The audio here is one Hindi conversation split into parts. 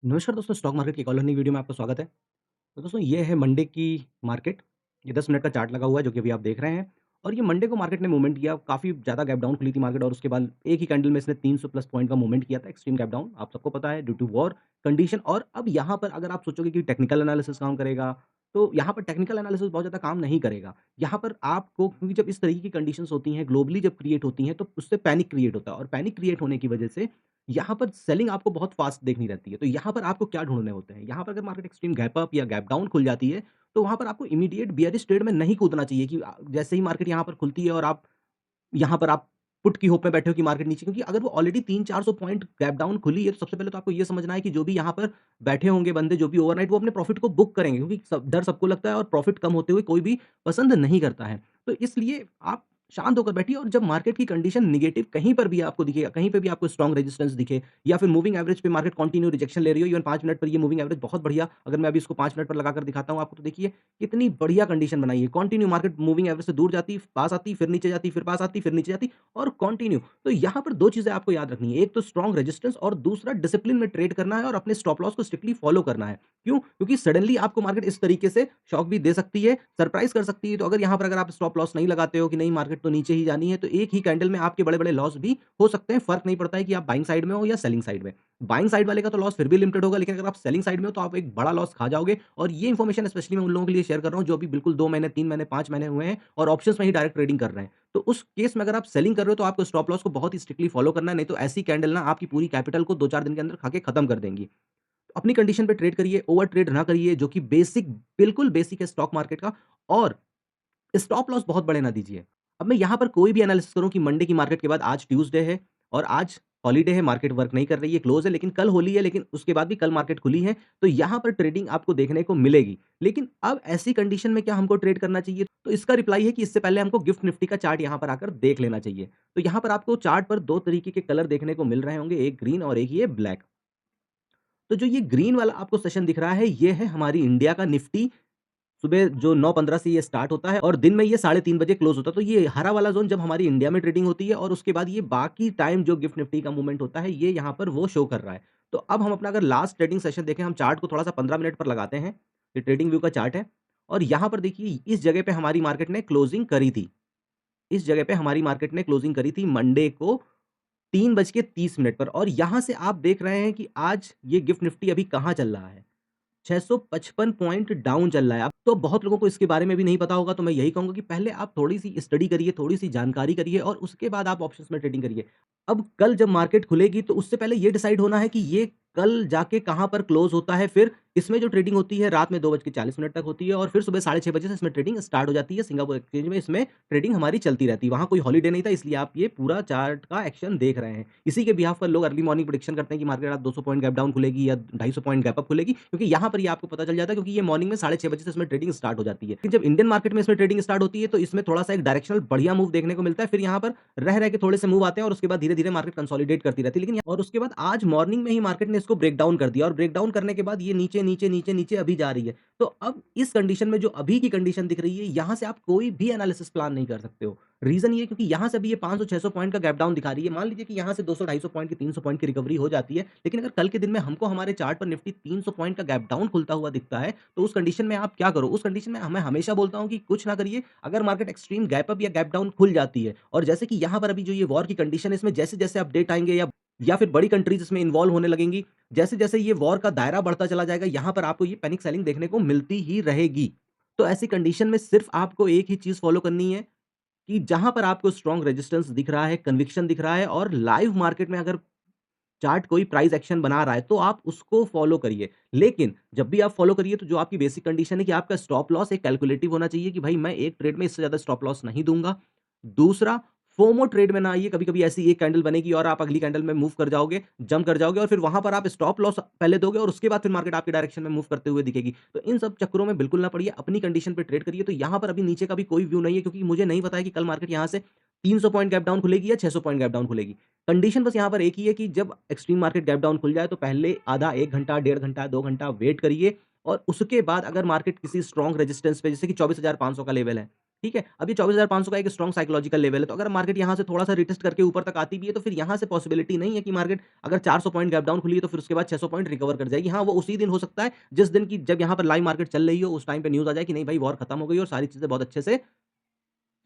नमस्कार दोस्तों, स्टॉक मार्केट की एक और नई वीडियो में आपका स्वागत है। तो दोस्तों ये है मंडे की मार्केट। ये 10 मिनट का चार्ट लगा हुआ है जो कि अभी आप देख रहे हैं और ये मंडे को मार्केट ने मूवमेंट किया। काफ़ी ज़्यादा गैप डाउन खुली थी मार्केट और उसके बाद एक ही कैंडल में इसने 300 प्लस पॉइंट का मूवमेंट किया था, एक्सट्रीम गैप डाउन। आप सबको पता है ड्यू टू वॉर कंडीशन। और अब यहाँ पर अगर आप सोचोगे कि टेक्निकल एनालिसिस काम करेगा, तो यहाँ पर टेक्निकल एनालिसिस बहुत ज़्यादा काम नहीं करेगा। यहाँ पर आपको, क्योंकि जब इस तरीके की कंडीशंस होती हैं, ग्लोबली जब क्रिएट होती हैं, तो उससे पैनिक क्रिएट होता है और पैनिक क्रिएट होने की वजह से यहाँ पर सेलिंग आपको बहुत फ़ास्ट देखनी रहती है। तो यहाँ पर आपको क्या ढूँढने होते हैं? यहाँ पर अगर मार्केट एक्सट्रीम गैप अप या गैप डाउन खुल जाती है, तो वहाँ पर आपको इमीडिएट बियरिश ट्रेड में नहीं कूदना चाहिए कि जैसे ही मार्केट यहाँ पर खुलती है और आप यहाँ पर आप पुट की होप में बैठे हो कि मार्केट नीचे, क्योंकि अगर वो ऑलरेडी 300-400 पॉइंट गैप डाउन खुली है, तो सबसे पहले तो आपको ये समझना है कि जो भी यहाँ पर बैठे होंगे बंदे, जो भी ओवरनाइट, वो अपने प्रॉफिट को बुक करेंगे, क्योंकि डर सबको लगता है और प्रॉफिट कम होते हुए कोई भी पसंद नहीं करता है। तो इसलिए आप शांत होकर बैठिए और जब मार्केट की कंडीशन नेगेटिव कहीं पर भी आपको दिखेगा, कहीं पे भी आपको स्ट्रॉन्ग रेजिस्टेंस दिखे या फिर मूविंग एवरेज पे मार्केट कंटिन्यू रिजेक्शन ले रही हो, इवन 5 मिनट पर ये मूविंग एवरेज बहुत बढ़िया, अगर मैं अभी इसको 5 मिनट पर लगाकर दिखाता हूँ आपको, तो देखिए कितनी बढ़िया कंडीशन बनाई है। कंटिन्यू मार्केट मूविंग एवरेज से दूर जाती, पास आती, फिर नीचे जाती, फिर पास आती, फिर नीचे जाती और कंटिन्यू। तो यहाँ पर 2 चीज़ें आपको याद रखनी है, एक तो स्ट्रॉन्ग रेजिस्टेंस और दूसरा डिसिप्लिन में ट्रेड करना है और अपने स्टॉप लॉस को स्ट्रिक्टली फॉलो करना है। क्यों? क्योंकि सडनली आपको मार्केट इस तरीके से शॉक भी दे सकती है, सरप्राइज़ कर सकती है। तो अगर यहाँ पर अगर आप स्टॉप लॉस नहीं लगाते हो कि नहीं मार्केट तो नीचे ही जानी है, तो एक ही कैंडल में आपके बड़े-बड़े लॉस भी हो सकते हैं। फ़र्क नहीं पड़ता है कि आप बाइंग साइड में हो या सेलिंग साइड में। बाइंग साइड वाले का तो लॉस फिर भी लिमिटेड होगा, लेकिन अगर आप सेलिंग साइड में हो तो आप एक बड़ा लॉस खा जाओगे। और ये इन्फॉर्मेशन स्पेशली मैं उन लोगों के लिए शेयर कर रहा हूँ जो अभी बिल्कुल 2 महीने, 3 महीने, 5 महीने हुए हैं और ऑप्शंस में ही डायरेक्ट ट्रेडिंग कर रहे हैं। तो उस केस में अगर आप सेलिंग कर रहे हो तो आपको स्टॉप लॉस को बहुत ही स्ट्रिक्टली फॉलो करना है, नहीं तो ऐसी कैंडल ना आपकी पूरी कैपिटल को 2-4 दिन के अंदर खा के खत्म कर देंगी। अपनी कंडीशन पे ट्रेड करिए, ओवर ट्रेड ना करिए, जो कि बेसिक, बिल्कुल बेसिक है स्टॉक मार्केट का। और स्टॉप लॉस बहुत बड़े ना दीजिए। अब मैं यहाँ पर कोई भी एनालिसिस करूँ कि मंडे की मार्केट के बाद आज ट्यूसडे है और आज हॉलिडे है, मार्केट वर्क नहीं कर रही है, क्लोज़ है, लेकिन कल होली है, लेकिन उसके बाद भी कल मार्केट खुली है, तो यहाँ पर ट्रेडिंग आपको देखने को मिलेगी। लेकिन अब ऐसी कंडीशन में क्या हमको ट्रेड करना चाहिए? तो इसका रिप्लाई है कि इससे पहले हमको गिफ्ट निफ्टी का चार्ट यहाँ पर आकर देख लेना चाहिए। तो यहाँ पर आपको चार्ट पर 2 तरीके के कलर देखने को मिल रहे होंगे, एक ग्रीन और एक ये ब्लैक। तो जो ये ग्रीन वाला आपको सेशन दिख रहा है, ये है हमारी इंडिया का निफ्टी। सुबह जो 9:15 से ये स्टार्ट होता है और दिन में ये साढ़े 3 बजे क्लोज़ होता है। तो ये हरा वाला ज़ोन जब हमारी इंडिया में ट्रेडिंग होती है और उसके बाद ये बाकी टाइम जो गिफ्ट निफ्टी का मूवमेंट होता है, ये यहाँ पर वो शो कर रहा है। तो अब हम अपना अगर लास्ट ट्रेडिंग सेशन देखें, हम चार्ट को थोड़ा-सा 15 मिनट पर लगाते हैं। ये ट्रेडिंग व्यू का चार्ट है और यहाँ पर देखिए इस जगह पे हमारी मार्केट ने क्लोजिंग करी थी। इस जगह पे हमारी मार्केट ने क्लोजिंग करी थी मंडे को 3:30 पर और यहाँ से आप देख रहे हैं कि आज ये गिफ्ट निफ्टी अभी कहाँ चल रहा है। 655 पॉइंट डाउन चल रहा है। अब तो बहुत लोगों को इसके बारे में भी नहीं पता होगा, तो मैं यही कहूँगा कि पहले आप थोड़ी-सी स्टडी करिए, थोड़ी-सी जानकारी करिए और उसके बाद आप ऑप्शंस में ट्रेडिंग करिए। अब कल जब मार्केट खुलेगी तो उससे पहले ये डिसाइड होना है कि ये कल जाके कहाँ पर क्लोज़ होता है। फिर इसमें जो ट्रेडिंग होती है रात में 2:40 तक होती है और फिर सुबह साढ़े 6 बजे से इसमें ट्रेडिंग स्टार्ट हो जाती है। सिंगापुर एक्सचेंज में इसमें ट्रेडिंग हमारी चलती रहती है। वहाँ कोई हॉलिडे नहीं था, इसलिए आप ये पूरा चार्ट का एक्शन देख रहे हैं। इसी के बिहाफ़ पर लोग अर्ली मॉर्निंग प्रेडिक्शन करते हैं कि मार्केट आज 200 पॉइंट गैप डाउन खुलेगी या 250 पॉइंट गैप अप खुलेगी, क्योंकि यहाँ पर ये आपको पता चल जाता है, क्योंकि ये मॉर्निंग में साढ़े 6 बजे से इसमें ट्रेडिंग स्टार्ट हो जाती है। लेकिन जब इंडियन मार्केट में इसमें ट्रेडिंग स्टार्ट होती है तो इसमें थोड़ा-सा एक डायरेक्शनल बढ़िया मूव देखने को मिलता है। फिर यहाँ पर रह के थोड़े से मूव आते हैं और उसके बाद धीरे-धीरे मार्केट कंसोलिडेट करती रहती है। लेकिन और उसके बाद आज मॉर्निंग में ही मार्केट ने इसको ब्रेक डाउन कर दिया और ब्रेक डाउन करने के बाद ये नीचे, नीचे, नीचे, नीचे अभी जा रही है। तो अब इस कंडीशन में जो अभी की कंडीशन दिख रही है, यहाँ से आप कोई भी एनालिसिस प्लान नहीं कर सकते हो। रीज़न ये है क्योंकि यहाँ से भी ये 500-600 पॉइंट का गैप डाउन दिखा रही है। मान लीजिए कि यहाँ से 200-250 पॉइंट की, 300 पॉइंट की रिकवरी हो जाती है। लेकिन अगर कल के दिन में हमको हमारे चार्ट पर निफ्टी 300 पॉइंट का गैप डाउन खुलता हुआ दिखता है, तो उस कंडीशन में आप क्या करो? उस कंडीशन में मैं हमेशा बोलता हूँ कि कुछ ना करिए। अगर मार्केट एक्सट्रीम गैप अप या गैप डाउन खुल जाती है और जैसे कि यहाँ पर अभी जो ये वॉर की कंडीशन है, इसमें जैसे-जैसे अपडेट आएँगे या फिर बड़ी कंट्रीज़ इसमें इन्वॉल्व होने लगेंगी, जैसे-जैसे ये वॉर का दायरा बढ़ता चला जाएगा, यहाँ पर आपको ये पैनिक सेलिंग देखने को मिलती ही रहेगी। तो ऐसी कंडीशन में सिर्फ़ आपको एक ही चीज़ फ़ॉलो करनी है कि जहाँ पर आपको स्ट्रॉन्ग रेजिस्टेंस दिख रहा है, कन्विक्शन दिख रहा है और लाइव मार्केट में अगर चार्ट कोई प्राइस एक्शन बना रहा है, तो आप उसको फ़ॉलो करिए। लेकिन जब भी आप फ़ॉलो करिए, तो जो आपकी बेसिक कंडीशन है कि आपका स्टॉप लॉस एक कैलकुलेटिव होना चाहिए कि भाई मैं एक ट्रेड में इससे ज़्यादा स्टॉप लॉस नहीं दूँगा। दूसरा, फोमो ट्रेड में ना आइए, कभी-कभी ऐसी एक कैंडल बनेगी और आप अगली कैंडल में मूव कर जाओगे, जंप कर जाओगे और फिर वहाँ पर आप स्टॉप लॉस पहले दोगे और उसके बाद फिर मार्केट आपके डायरेक्शन में मूव करते हुए दिखेगी। तो इन सब चक्करों में बिल्कुल ना पड़िए, अपनी कंडीशन पे ट्रेड करिए। तो यहाँ पर अभी नीचे का भी कोई व्यू नहीं है, क्योंकि मुझे नहीं पता है कि कल मार्केट यहाँ से 300 पॉइंट गैप डाउन खुलेगी या 600 पॉइंट गैप डाउन खुलेगी। कंडीशन बस यहाँ पर एक ही है कि जब एक्सट्रीम मार्केट गैप डाउन खुल जाए, तो पहले आधा 1 घंटा, 1.5 घंटा, 2 घंटा वेट करिए और उसके बाद अगर मार्केट किसी स्ट्रॉन्ग रेजिस्टेंस पे, जैसे कि 24,500 का लेवल है, ठीक है? अब ये 24,500 का एक स्ट्रॉन्ग साइकोलॉजिकल लेवल है, तो अगर मार्केट यहाँ से थोड़ा-सा रिटेस्ट करके ऊपर तक आती भी है, तो फिर यहाँ से पॉसिबिलिटी नहीं है कि मार्केट अगर 400 पॉइंट गैप डाउन खुली है, तो फिर उसके बाद 600 पॉइंट रिकवर कर जाएगी। हाँ, वो उसी दिन हो सकता है, जिस दिन की जब यहाँ पर लाइव मार्केट चल रही हो, उस टाइम पे न्यूज़ आ जाए कि नहीं भाई वॉर खत्म हो गई और सारी चीज़ें बहुत अच्छे से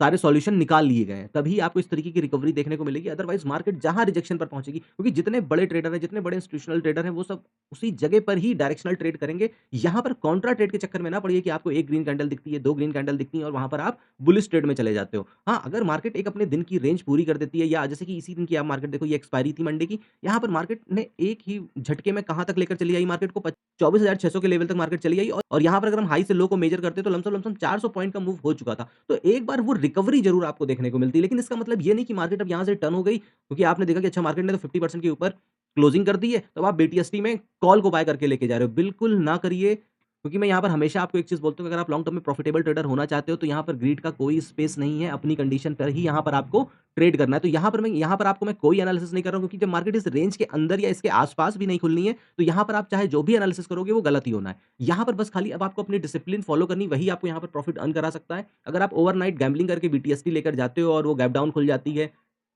सारे सॉल्यूशन निकाल लिए गए हैं, तभी आपको इस तरीके की रिकवरी देखने को मिलेगी, अदरवाइज़ मार्केट जहाँ रिजेक्शन पर पहुँचेगी क्योंकि जितने बड़े ट्रेडर हैं, जितने बड़े इंस्टीट्यूशनल ट्रेडर हैं, वो सब उसी जगह पर ही डायरेक्शनल ट्रेड करेंगे। यहाँ पर कॉन्ट्रा ट्रेड के चक्कर में ना पड़िए कि आपको 1 ग्रीन कैंडल दिखती है, 2 ग्रीन कैंडल दिखती हैं और वहाँ पर आप बुलिश ट्रेड में चले जाते हो। हाँ, अगर मार्केट एक अपने दिन की रेंज पूरी कर देती है या जैसे कि इसी दिन की आप मार्केट देखो, ये एक्सपायरी थी मंडे की, यहाँ पर मार्केट ने एक ही झटके में कहाँ तक लेकर चली आई मार्केट को 24,600 के लेवल तक मार्केट चली आई और यहाँ पर अगर हम हाई से लो को मेजर करते हैं, तो लमसम-लमसम 400 पॉइंट का मूव हो चुका था। तो एक बार वो रिकवरी ज़रूर आपको देखने को मिलती है, लेकिन इसका मतलब ये नहीं कि मार्केट अब यहाँ से टर्न हो गई, क्योंकि आपने देखा कि अच्छा मार्केट ने तो 50% के ऊपर क्लोजिंग कर दी है, तो आप बीटीएसटी में कॉल को बाय करके लेके जा रहे हो। बिल्कुल ना करिए, क्योंकि मैं यहाँ पर हमेशा आपको एक चीज़ बोलता हूँ कि अगर आप लॉन्ग टर्म में प्रॉफिटेबल ट्रेडर होना चाहते हो, तो यहाँ पर ग्रीड का कोई स्पेस नहीं है, अपनी कंडीशन पर ही यहाँ पर आपको ट्रेड करना है। तो यहाँ पर आपको मैं कोई एनालिसिस नहीं कर रहा हूँ, क्योंकि जब मार्केट इस रेंज के अंदर या इसके आस-पास भी नहीं खुलनी है, तो यहाँ पर आप चाहे जो भी एनालिसिस करोगे, वो गलत ही होना है। यहाँ पर बस खाली अब आपको अपनी डिसिप्लिन फॉलो करनी, वही आपको यहाँ पर प्रॉफिट अर्न करा सकता है। अगर आप ओवरनाइट गैम्बलिंग करके बीटीएसटी लेकर जाते हो और वो गैप डाउन खुल जाती है,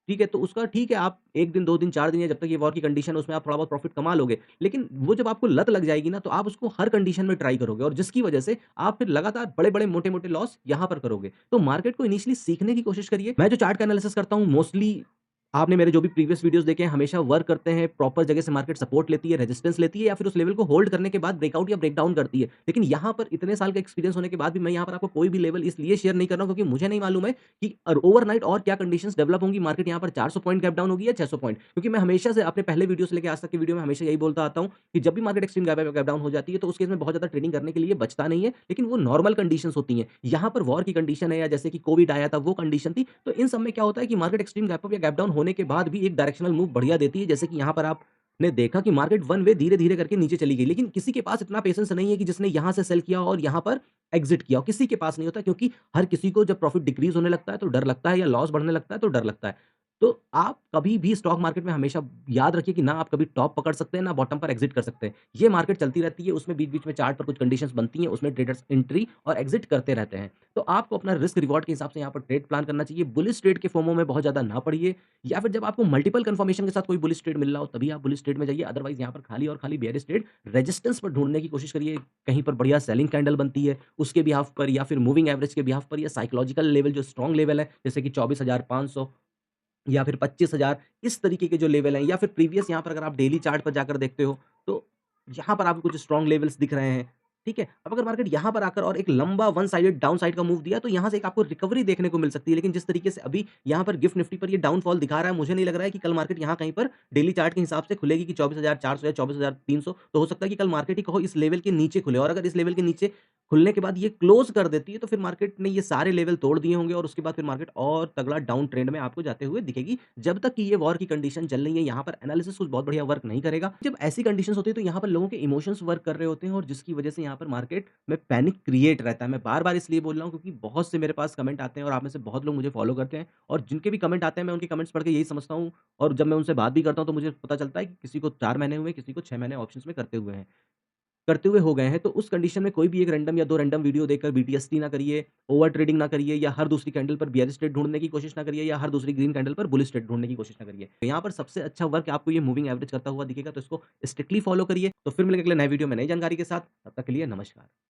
ठीक है? तो उसका ठीक है, आप 1 दिन, 2 दिन, 4 दिन या जब तक ये वॉर की कंडीशन है, उसमें आप थोड़ा बहुत प्रॉफिट कमा लोगे। लेकिन वो जब आपको लत लग जाएगी ना, तो आप उसको हर कंडीशन में ट्राई करोगे और जिसकी वजह से आप फिर लगातार बड़े-बड़े, मोटे-मोटे लॉस यहाँ पर करोगे। तो मार्केट को इनिशियली सीखने की कोशिश करिए। मैं जो चार्ट का एनालिसिस करता हूँ मोस्टली आपने मेरे जो भी प्रीवियस वीडियोज़ देखे हैं, हमेशा वर्क करते हैं, प्रॉपर जगह से मार्केट सपोर्ट लेती है, रेजिस्टेंस लेती है या फिर उस लेवल को होल्ड करने के बाद ब्रेकआउट या ब्रेकडाउन करती है। लेकिन यहाँ पर इतने साल का एक्सपीरियंस होने के बाद भी मैं यहाँ पर आपको कोई भी लेवल इसलिए शेयर नहीं कर रहा हूँ, क्योंकि मुझे नहीं मालूम है कि ओवरनाइट और क्या कंडीशंस डेवलप होंगी, मार्केट यहाँ पर 400 पॉइंट गैप डाउन होगी या 600 पॉइंट। क्योंकि मैं हमेशा से अपने पहले वीडियो से लेके आज तक की वीडियो में हमेशा यही बोलता आता हूँ कि जब भी मार्केट एक्सट्रीम गैप डाउन हो जाती है, तो उस केस में बहुत ज़्यादा ट्रेडिंग करने के लिए बचता नहीं है, लेकिन वो नॉर्मल कंडीशंस होती हैं। यहाँ पर वॉर की कंडीशन है या जैसे कि कोविड आया था, वो कंडीशन थी। तो इन सब में क्या होता है कि मार्केट एक्सट्रीम गैप अप या गैप डाउन होने के बाद भी एक डायरेक्शनल मूव बढ़िया देती है। जैसे कि यहाँ पर आपने देखा कि मार्केट वन वे धीरे-धीरे करके नीचे चली गई। लेकिन किसी के पास इतना पेशेंस नहीं है कि जिसने यहाँ से सेल किया और यहाँ पर एग्ज़िट किया हो, किसी के पास नहीं होता, क्योंकि हर किसी को जब प्रॉफिट डिक्रीज़ होने लगता है तो डर लगता है या लॉस बढ़ने लगता है तो डर लगता है। तो आप कभी भी स्टॉक मार्केट में हमेशा याद रखिए कि ना आप कभी टॉप पकड़ सकते हैं, ना बॉटम पर एग्ज़िट कर सकते हैं। ये मार्केट चलती रहती है, उसमें बीच-बीच में चार्ट पर कुछ कंडीशंस बनती हैं, उसमें ट्रेडर्स एंट्री और एग्ज़िट करते रहते हैं। तो आपको अपना रिस्क रिवॉर्ड के हिसाब से यहाँ पर ट्रेड प्लान करना चाहिए। बुलिश ट्रेड के फोमो में बहुत ज़्यादा ना पड़िए, या फिर जब आपको मल्टीपल कन्फर्मेशन के साथ कोई बुलिश ट्रेड मिल रहा हो, तभी आप बुलिश ट्रेड में जाइए। अदरवाइज़ यहाँ पर खाली और खाली बेयरिश ट्रेड रेजिस्टेंस पर ढूँढने की कोशिश करिए। कहीं पर बढ़िया सेलिंग कैंडल बनती है, उसके बिहाफ़ पर या फिर मूविंग एवरेज के बिहाफ़ पर या साइकोलॉजिकल लेवल जो स्ट्रॉन्ग लेवल है, जैसे कि 24,500 या फिर 25,000, इस तरीके के जो लेवल हैं, या फिर प्रीवियस यहाँ पर अगर आप डेली चार्ट पर जाकर देखते हो, तो यहाँ पर आपको कुछ स्ट्रॉन्ग लेवल्स दिख रहे हैं, ठीक है? अब अगर मार्केट यहाँ पर आकर और एक लंबा वन साइडेड डाउन साइड का मूव दिया, तो यहाँ से एक आपको रिकवरी देखने को मिल सकती है। लेकिन जिस तरीके से अभी यहाँ पर गिफ्ट निफ्टी पर ये डाउनफॉल दिखा रहा है, मुझे नहीं लग रहा है कि कल मार्केट यहाँ कहीं पर डेली चार्ट के हिसाब से खुलेगी कि 24,400 या 24,300, तो हो सकता है कि कल मार्केट ही कहो इस लेवल के नीचे खुले, और अगर इस लेवल के नीचे खुलने के बाद ये क्लोज़ कर देती है, तो फिर मार्केट ने ये सारे लेवल तोड़ दिए होंगे और उसके बाद फिर मार्केट और तगड़ा डाउन ट्रेंड में आपको जाते हुए दिखेगी। जब तक कि ये वॉर की कंडीशन चल रही है, यहाँ पर एनालिसिस कुछ बहुत बढ़िया वर्क नहीं करेगा। जब ऐसी कंडीशंस होती है, तो यहाँ पर लोगों के इमोशंस वर्क कर रहे होते हैं और जिसकी वजह से यहाँ पर मार्केट में पैनिक क्रिएट रहता है। मैं बार-बार इसलिए बोल रहा हूँ, क्योंकि बहुत से मेरे पास कमेंट आते हैं और आप में से बहुत लोग मुझे फॉलो करते हैं, और जिनके भी कमेंट आते हैं, मैं उनके कमेंट्स पढ़ के यही समझता हूँ, और जब मैं उनसे बात भी करता हूँ, तो मुझे पता चलता है कि किसी को 4 महीने हुए, किसी को 6 महीने ऑप्शंस में करते हुए हो गए हैं। तो उस कंडीशन में कोई भी एक रैंडम या 2 रैंडम वीडियो देखकर बीटीएसटी ना करिए, ओवर ट्रेडिंग ना करिए, या हर दूसरी कैंडल पर बेयरिश ट्रेड ढूँढने की कोशिश ना करिए, या हर दूसरी ग्रीन कैंडल पर बुलिश ट्रेड ढूँढने की कोशिश ना करिए। तो यहाँ पर सबसे अच्छा वर्क आपको ये मूविंग एवरेज करता हुआ दिखेगा, तो इसको स्ट्रिक्टली फॉलो करिए। तो फिर मिलेंगे अगले नए वीडियो में नई जानकारी के साथ। तब तक के लिए नमस्कार।